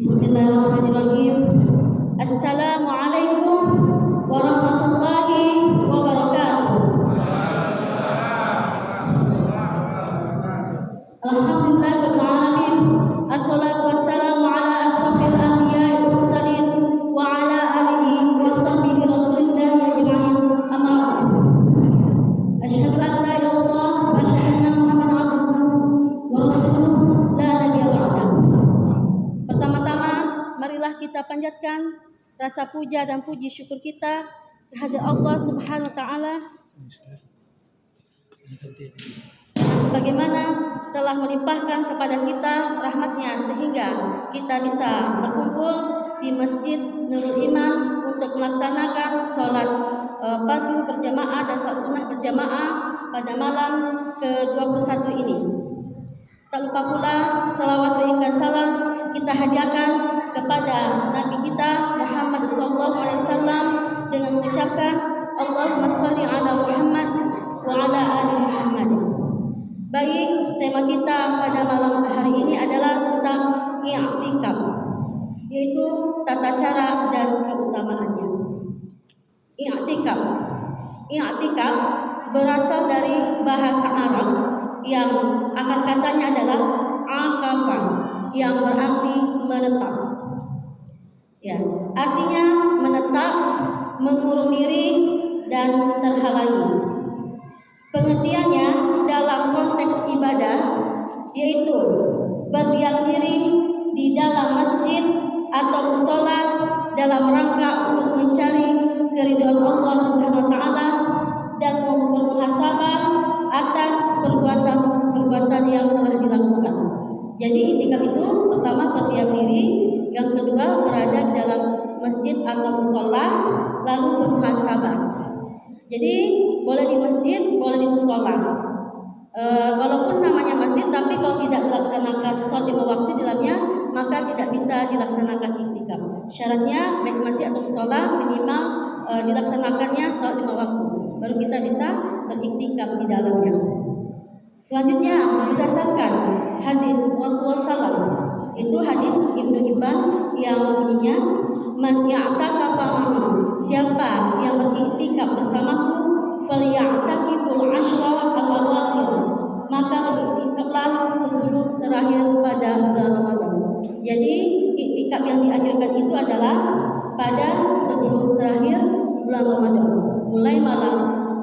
Bismillahirrahmanirrahim. Assalamualaikum warahmatullahi wabarakatuh. Alhamdulillahirabbil alamin. Assalatu wassalamu ala asrofil anbiya'i wal mursalin wa ala alihi wa sahbihi rasulillahi ajma'in. Amma ba'du. Asyhadu an la ilaha illallah wa asyhadu anna Muhammadan abduhu wa rasuluh la nabiyya ba'dah. Pertama-tama, marilah kita panjatkan rasa puja dan puji syukur kita kehadirat Allah Subhanahu wa taala sebagaimana telah melimpahkan kepada kita rahmatnya sehingga kita bisa berkumpul di Masjid Nurul Iman untuk melaksanakan sholat fardu berjamaah dan sholat sunnah berjamaah pada malam ke-21 ini. Tak lupa pula salawat berikan salam kita hadiahkan kepada Nabi kita Muhammad SAW dengan mengucapkan Allahumma sholli ala Muhammad wa ala ali Muhammad. Baik, tema kita pada malam hari ini adalah tentang i'tikaf, yaitu tata cara dan keutamaannya. I'tikaf berasal dari bahasa Arab yang akar katanya adalah akafa, yang berarti menetap. Ya, artinya menetap, mengurung diri dan terhalangi. Pengertiannya dalam konteks ibadah yaitu berdiam diri di dalam masjid atau mushola dalam rangka untuk mencari keridhaan Allah Subhanahu wa taala dan bermuhasabah atas perbuatan yang telah dilakukan. Jadi i'tikaf itu pertama berdiam diri, yang kedua berada di dalam masjid atau mushola lalu bermuhasabah. Jadi boleh di masjid, boleh di mushola. Walaupun namanya masjid, tapi kalau tidak dilaksanakan sholat 5 waktu di dalamnya, maka tidak bisa dilaksanakan i'tikaf. Syaratnya baik masjid atau mushola minimal dilaksanakannya sholat 5 waktu, baru kita bisa beriktikaf di dalamnya. Selanjutnya berdasarkan hadis Rasulullah SAW, itu hadis Ibnu Hibban yang bunyinya, man ya'takafa ma'i, siapa yang beriktikaf bersamaku, falya'takiful ashra al-awakhir, maka beriktikaflah 10 terakhir pada bulan Ramadan. Jadi iktikaf yang dianjurkan itu adalah pada 10 terakhir bulan Ramadan, mulai malam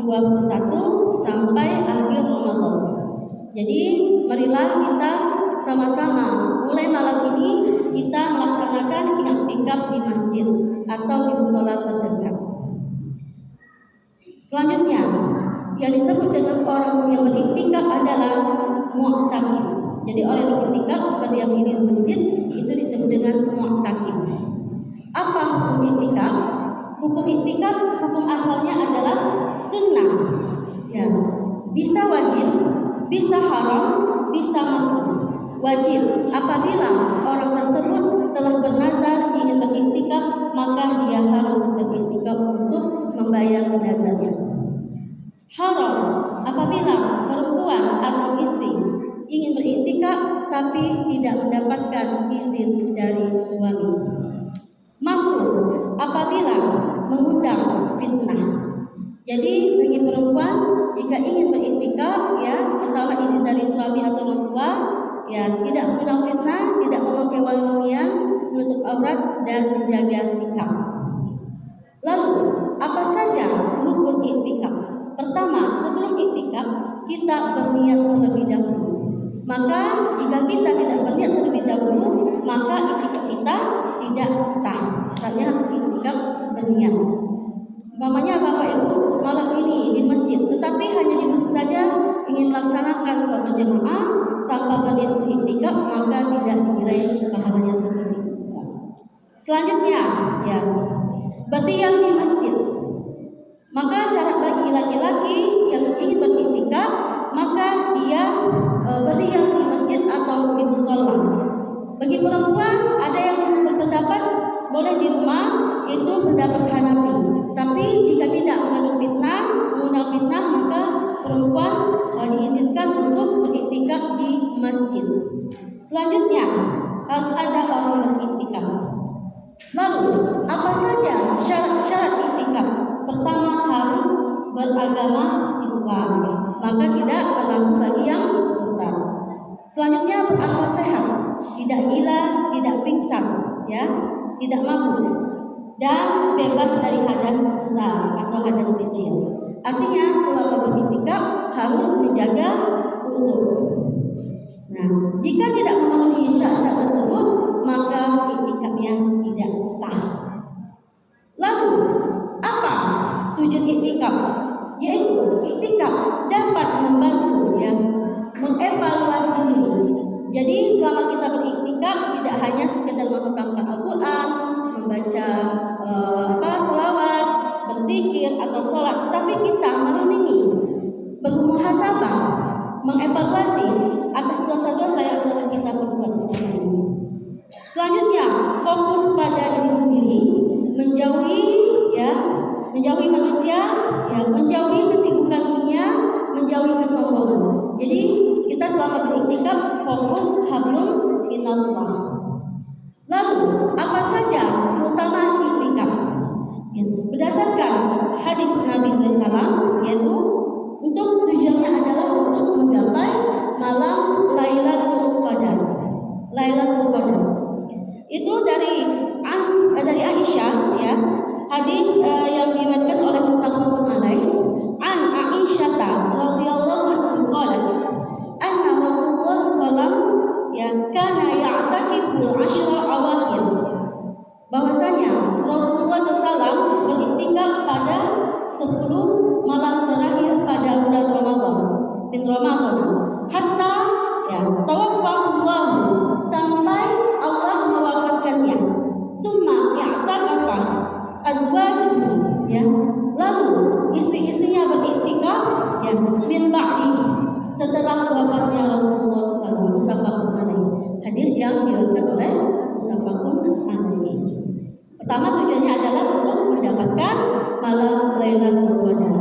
21 sampai akhir Ramadan. Jadi marilah kita sama-sama mulai malam ini kita melaksanakan i'tikaf di masjid atau di mushola terdekat. Selanjutnya yang disebut dengan orang yang beriktikaf adalah mu'takif. Jadi orang yang beriktikaf berdiam diri di masjid itu disebut dengan mu'takif. Apa hukum i'tikaf? Hukum i'tikaf, hukum asalnya adalah sunnah. Ya, bisa wajib, bisa haram, bisa makruh. Wajib apabila orang tersebut telah bernazar ingin beriktikaf, maka dia harus beriktikaf untuk membayar nazarnya. Haram apabila perempuan atau istri ingin beriktikaf tapi tidak mendapatkan izin dari suami. Makruh apabila mengundang fitnah. Jadi bagi perempuan jika ingin beriktikaf, ya pertama izin dari suami atau orang tua, ya tidak mengundang fitnah, tidak memakai wangi-wangian, menutup aurat dan menjaga sikap. Lalu apa saja rukun i'tikaf? Pertama, sebelum i'tikaf kita berniat terlebih dahulu. Maka jika kita tidak berniat terlebih dahulu, maka i'tikaf kita tidak sah. Misalnya harus i'tikaf berniat. Umpamanya Bapak Ibu malam ini di masjid, tetapi hanya di masjid saja ingin melaksanakan sholat berjamaah tanpa berniat untuk i'tikaf, maka tidak dinilai pahalanya seperti itu. Selanjutnya, ya berdiam di masjid. Maka syarat bagi laki-laki yang ingin beriktikaf, maka dia berdiam di masjid atau di mushola. Bagi perempuan ada yang berpendapat boleh di rumah, itu pendapat Hanafi. Tapi jika tidak mengandung mengundang fitnah, maka perempuan diizinkan untuk beriktikaf di masjid. Selanjutnya, harus ada orang beriktikaf. Lalu, apa saja syarat-syarat iktikaf? Pertama, harus beragama Islam, maka tidak berlaku bagi yang murtad. Selanjutnya, berakal sehat, tidak gila, tidak pingsan, ya, tidak mabuk, dan bebas dari hadas besar atau hadas kecil. Artinya, selama beriktikaf harus menjaga wudu. Nah, jika tidak memenuhi syarat-syarat tersebut, maka iktikafnya tidak sah. Lalu, apa tujuan iktikaf? Yaitu iktikaf dapat membantu, ya, mengevaluasi diri. Jadi selama kita beriktikaf tidak hanya sekedar menghatamkan Al-Quran, membaca selawat, berzikir atau sholat, tapi kita merenungi, bermuhasabah, mengevaluasi atas dosa-dosa yang telah kita perbuat selama ini. Selanjutnya, fokus pada diri sendiri, menjauhi manusia, ya, menjauhi kesibukan dunia, menjauhi kesombongan. Jadi kita selama beriktikaf fokus hablum minallah. Lalu apa saja keutamaan iktikaf? Berdasarkan hadis Nabi SAW, yaitu untuk tujuannya adalah untuk menggapai malam Lailatul Qadar. Lailatul Qadar itu dari Aisyah, ya, hadis yang diriwayatkan oleh muttafaqun alaih. An Aisyah radhiyallahu anha qalat anna Rasulullah sallallahu kana ya'takiful ashra awakhir. Bahwasanya Rasulullah sallallahu beriktikaf pada 10 malam terakhir pada bulan Ramadan. Hatta tawaffahullah, sampai Allah mewafatkannya. Summa i'takafa azwajuhu, ya. Lalu istri-istrinya beriktikaf, ya, min ba'di, setelah wafatnya Rasulullah SAW. Muttafaqun alaih. Hadis yang diriwayatkan oleh muttafaqun alaih. Pertama, tujuannya adalah untuk mendapatkan malam Lailatul Qadar.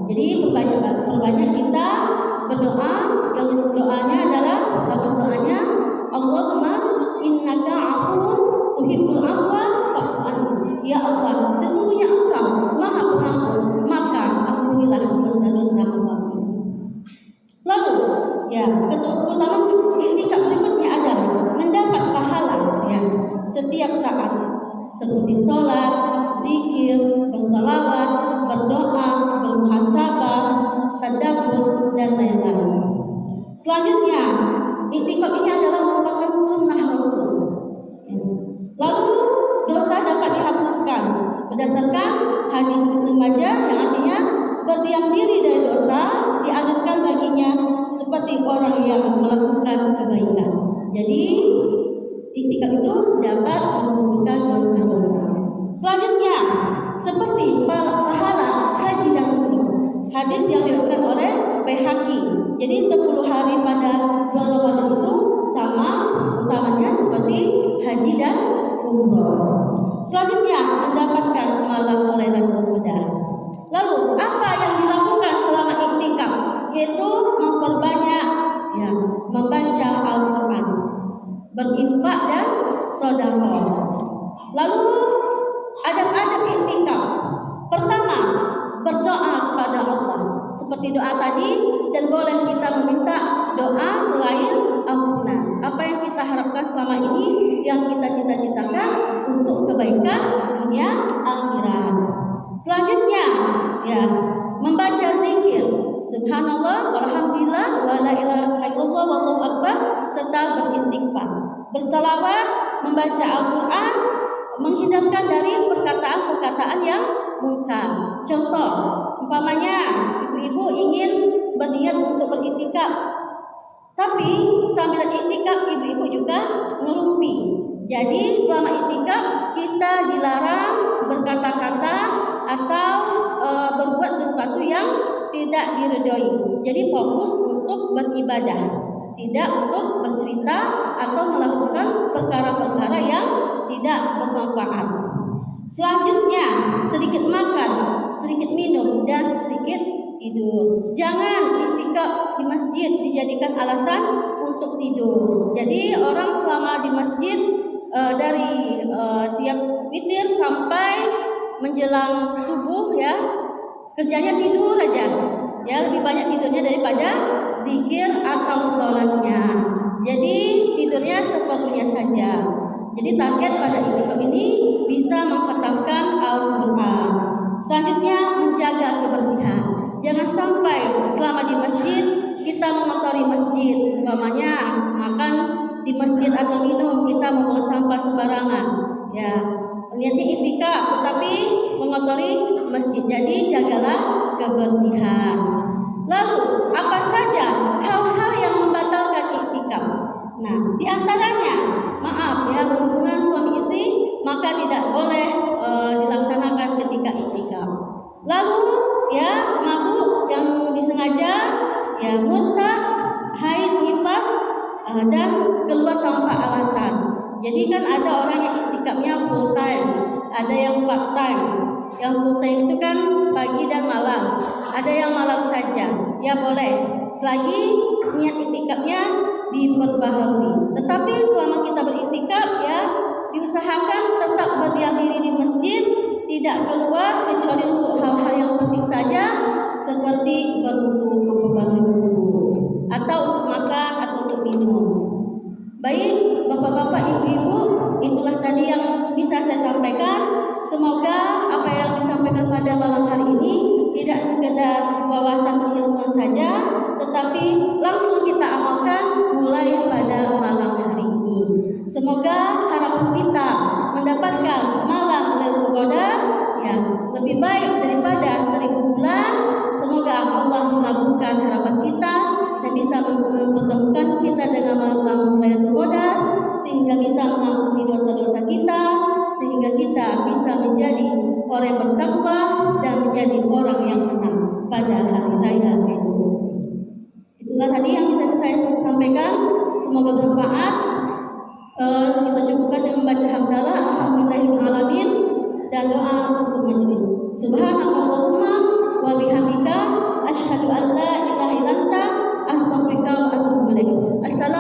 Jadi perbanyak kita berdoa, yang doanya adalah lafaz doanya Allahumma innaka afuwun tuhibbul afwa fa'fu anni. Ya Allah, sesungguhnya Engkau Maha Pengampun, maka ampunilah dosa-dosa hamba-Mu. Lalu, ya, keutamaan iktikaf berikutnya adalah mendapat pahala, ya, setiap saat, seperti sholat, zikir, bersalawat, berdoa, bermuhasabah, tadabbur, dan lain-lain. Selanjutnya, iktikaf ini adalah merupakan sunnah Rasul. Lalu dosa dapat dihapuskan berdasarkan hadis Ibnu Majah, yang artinya berdiam diri dari dosa dianggapkan baginya seperti orang yang melakukan kebaikan. Jadi iktikaf itu dapat mengumpulkan dosa-dosa. Selanjutnya, seperti pahala haji dan umroh. Hadis yang diriwayatkan oleh Baihaqi. Jadi 10 hari pada bulan Ramadan itu sama utamanya seperti haji dan umroh. Selanjutnya, mendapatkan malam Lailatul Qadar. Lalu apa yang dilakukan selama iktikaf? Yaitu memperbanyak, ya, membaca Al-Quran, berinfak dan sedekah. Lalu adab-adab iktikaf. Pertama, berdoa kepada Allah seperti doa tadi, dan boleh kita meminta doa selain ampunan. Apa yang kita harapkan selama ini, yang kita cita-citakan untuk kebaikan dunia akhirat. Selanjutnya, ya, membaca zikir subhanallah walhamdulillah wala ilaha illallah wallahu akbar, serta beristighfar, bersalawat, membaca Al-Quran, menghindarkan dari perkataan-perkataan yang mungkar. Contoh, umpamanya ibu-ibu ingin berniat untuk beriktikaf, tapi sambil iktikaf ibu-ibu juga ngerumpi. Jadi selama iktikaf kita dilarang berkata-kata atau berbuat sesuatu yang tidak diridhoi. Jadi fokus untuk beribadah, tidak untuk bercerita atau melakukan perkara-perkara yang tidak bermanfaat. Selanjutnya, sedikit makan, sedikit minum, dan sedikit tidur. Jangan iktikaf di masjid dijadikan alasan untuk tidur. Jadi orang selama di masjid dari siap witir sampai menjelang subuh ya, kerjanya tidur aja. Ya, lebih banyak tidurnya daripada zikir atau sholatnya. Jadi tidurnya seperlunya saja. Jadi target pada itikaf ini bisa mengkhatamkan Al-Quran. Selanjutnya menjaga kebersihan. Jangan sampai selama di masjid kita mengotori masjid. Umpamanya makan di masjid atau minum kita membuang sampah sembarangan. Ya, niatnya itikaf tetapi mengotori masjid. Jadi jagalah kebersihan. Lalu apa saja hal-hal yang membatalkan iktikaf? Nah, di antaranya maaf ya, hubungan suami istri maka tidak boleh dilaksanakan ketika iktikaf. Lalu ya, mabuk yang disengaja, ya murtad, haid, nifas dan keluar tanpa alasan. Jadi kan ada orang yang iktikafnya full time, ada yang part time. Yang full time itu kan pagi dan malam, ada yang malam saja. Ya boleh, selagi niat iktikafnya diperbaharui. Tetapi selama kita beriktikaf ya, diusahakan tetap berdiam diri di masjid, tidak keluar kecuali untuk hal-hal yang penting saja seperti berwudu, memperbarui wudu, atau untuk makan atau untuk minum. Baik, bapak-bapak, ibu-ibu, itulah tadi yang bisa saya sampaikan. Semoga apa yang disampaikan pada malam hari ini tidak sekedar wawasan keilmuan saja, tetapi langsung kita amalkan mulai pada malam hari ini. Semoga harapan kita mendapatkan malam Lailatul Qadar ya lebih baik daripada 1000 bulan. Semoga Allah mengabulkan harapan kita dan bisa mempertemukan kita dengan malam Lailatul Qadar sehingga bisa mengampuni dosa-dosa kita, sehingga kita bisa menjadi orang yang bertakwa dan menjadi orang yang menang pada hari raya itu. Itulah tadi yang bisa saya sampaikan. Semoga bermanfaat. Kita cukupkan dengan membaca hamdalah alhamdulillahirabbil alamin dan doa untuk majelis. Subhanallahumma wa bihamdika asyhadu an la ilaha illa anta astaghfiruka wa atubu ilaik. Assalamualaikum